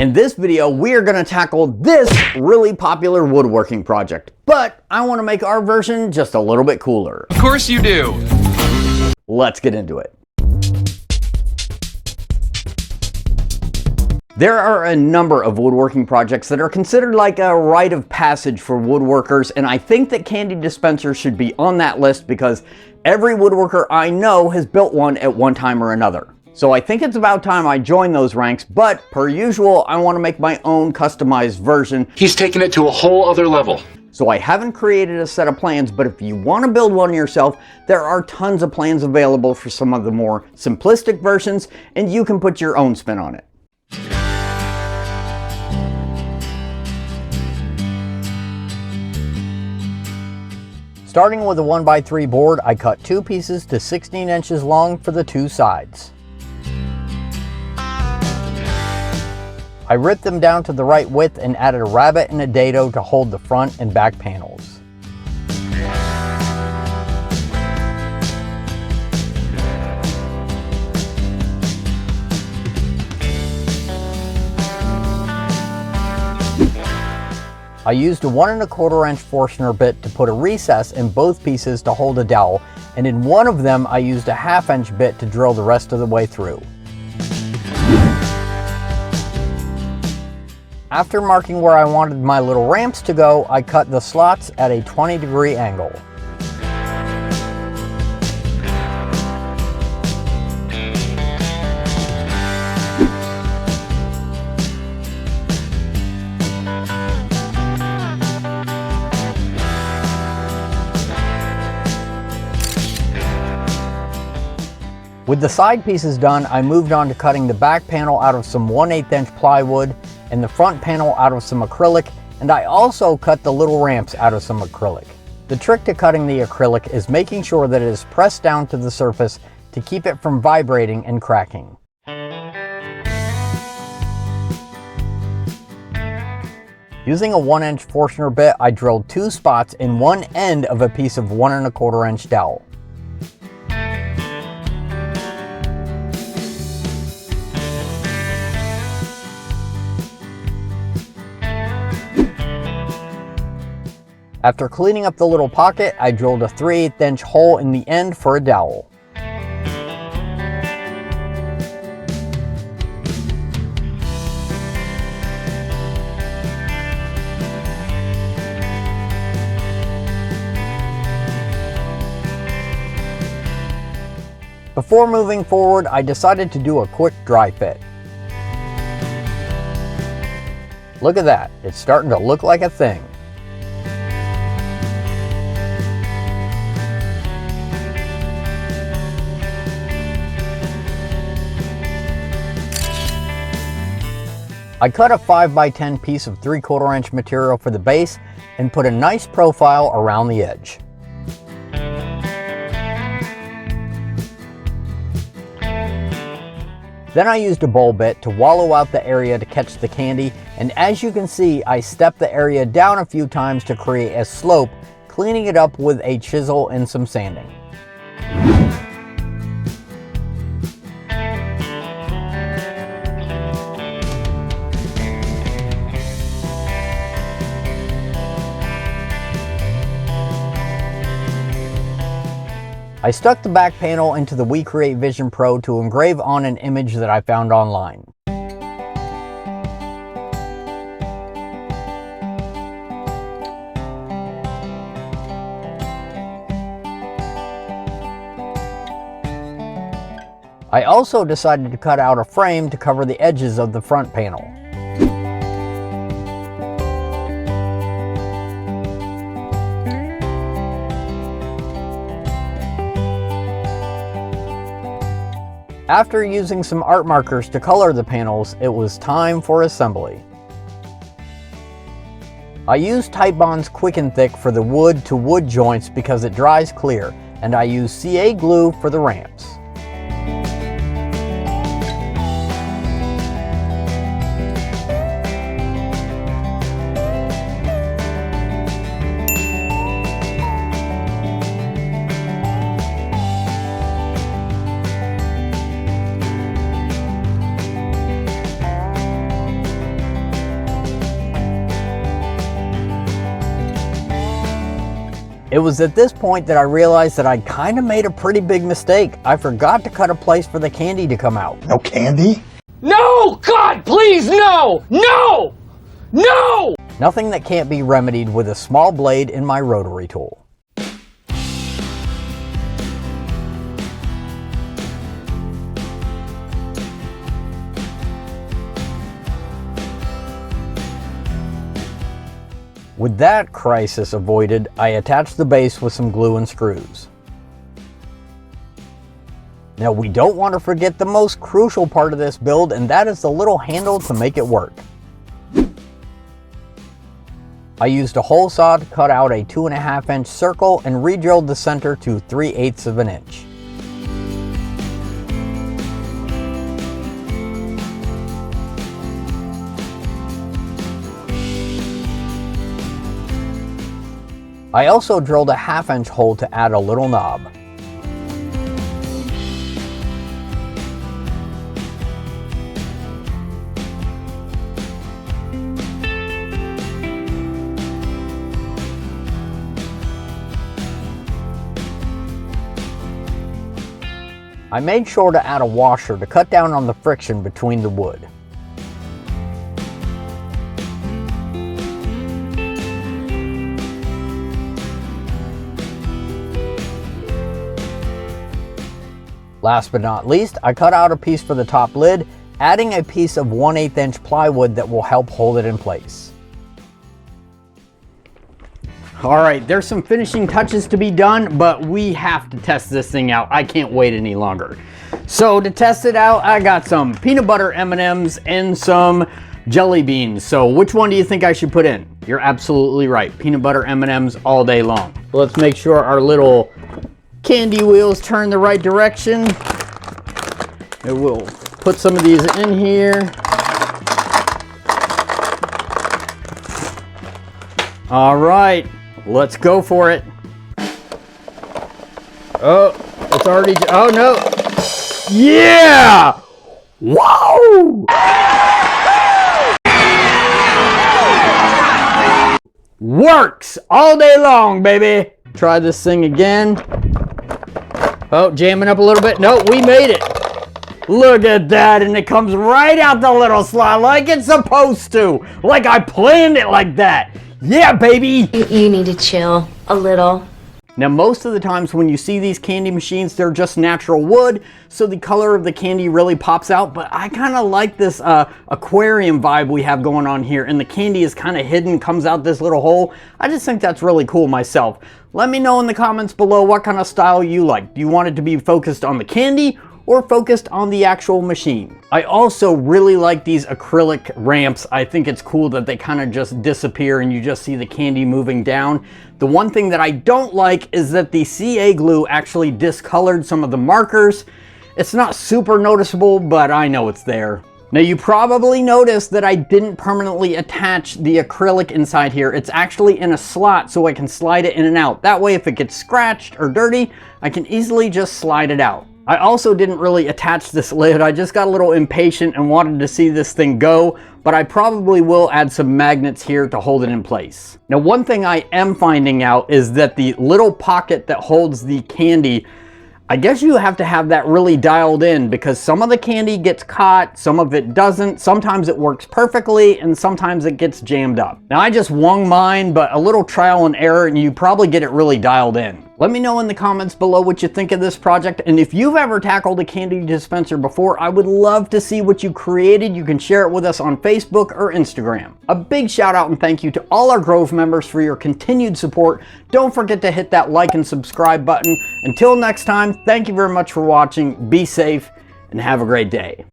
In this video, we are going to tackle this really popular woodworking project, but I want to make our version just a little bit cooler. Of course you do. Let's get into it. There are a number of woodworking projects that are considered like a rite of passage for woodworkers, and I think that candy dispensers should be on that list because every woodworker I know has built one at one time or another. So I think it's about time I join those ranks, but per usual, I want to make my own customized version. He's taken it to a whole other level. So I haven't created a set of plans, but if you want to build one yourself, there are tons of plans available for some of the more simplistic versions, and you can put your own spin on it. Starting with a 1x3 board, I cut two pieces to 16 inches long for the two sides. I ripped them down to the right width and added a rabbet and a dado to hold the front and back panels. I used a 1 1/4 inch Forstner bit to put a recess in both pieces to hold a dowel, and in one of them I used a 1/2 inch bit to drill the rest of the way through. After marking where I wanted my little ramps to go, I cut the slots at a 20-degree angle. With the side pieces done, I moved on to cutting the back panel out of some 1/8 inch plywood and the front panel out of some acrylic, and I also cut the little ramps out of some acrylic. The trick to cutting the acrylic is making sure that it is pressed down to the surface to keep it from vibrating and cracking. Using a 1-inch Forstner bit, I drilled two spots in one end of a piece of 1 1/4 inch dowel. After cleaning up the little pocket, I drilled a 3/8 inch hole in the end for a dowel. Before moving forward, I decided to do a quick dry fit. Look at that, it's starting to look like a thing. I cut a 5x10 piece of 3/4 inch material for the base and put a nice profile around the edge. Then I used a bowl bit to wallow out the area to catch the candy, and as you can see, I stepped the area down a few times to create a slope, cleaning it up with a chisel and some sanding. I stuck the back panel into the WeCreate Vision Pro to engrave on an image that I found online. I also decided to cut out a frame to cover the edges of the front panel. After using some art markers to color the panels, it was time for assembly. I used Titebond's Quick and Thick for the wood to wood joints because it dries clear, and I used CA glue for the ramps. It was at this point that I realized that I'd kind of made a pretty big mistake. I forgot to cut a place for the candy to come out. No candy? No! God, please, no! No! No! Nothing that can't be remedied with a small blade in my rotary tool. With that crisis avoided, I attached the base with some glue and screws. Now we don't want to forget the most crucial part of this build, and that is the little handle to make it work. I used a hole saw to cut out a 2.5 inch circle and re-drilled the center to 3/8 of an inch. I also drilled a 1/2 inch hole to add a little knob. I made sure to add a washer to cut down on the friction between the wood. Last but not least, I cut out a piece for the top lid, adding a piece of 1/8 inch plywood that will help hold it in place. All right, there's some finishing touches to be done, but we have to test this thing out. I can't wait any longer. So to test it out, I got some peanut butter M&Ms and some jelly beans. So which one do you think I should put in? You're absolutely right. Peanut butter M&Ms all day long. Let's make sure our little candy wheels turn the right direction. And we'll put some of these in here. All right, let's go for it. Oh, it's already, oh no. Yeah! Wow! Works all day long, baby. Try this thing again. Oh, jamming up a little bit. No, we made it. Look at that, and it comes right out the little slot like it's supposed to. Like I planned it like that. Yeah, baby. You need to chill a little. Now, most of the times when you see these candy machines, they're just natural wood, so the color of the candy really pops out, but I kind of like this aquarium vibe we have going on here, and the candy is kind of hidden, comes out this little hole. I just think that's really cool myself. Let me know in the comments below what kind of style you like. Do you want it to be focused on the candy or focused on the actual machine? I also really like these acrylic ramps. I think it's cool that they kind of just disappear and you just see the candy moving down. The one thing that I don't like is that the CA glue actually discolored some of the markers. It's not super noticeable, but I know it's there. Now you probably noticed that I didn't permanently attach the acrylic inside here. It's actually in a slot so I can slide it in and out. That way if it gets scratched or dirty, I can easily just slide it out. I also didn't really attach this lid. I just got a little impatient and wanted to see this thing go, but I probably will add some magnets here to hold it in place. Now, one thing I am finding out is that the little pocket that holds the candy, I guess you have to have that really dialed in because some of the candy gets caught, some of it doesn't. Sometimes it works perfectly and sometimes it gets jammed up. Now, I just wung mine, but a little trial and error and you probably get it really dialed in. Let me know in the comments below what you think of this project, and if you've ever tackled a candy dispenser before, I would love to see what you created. You can share it with us on Facebook or Instagram. A big shout out and thank you to all our Grove members for your continued support. Don't forget to hit that like and subscribe button. Until next time, thank you very much for watching, be safe, and have a great day.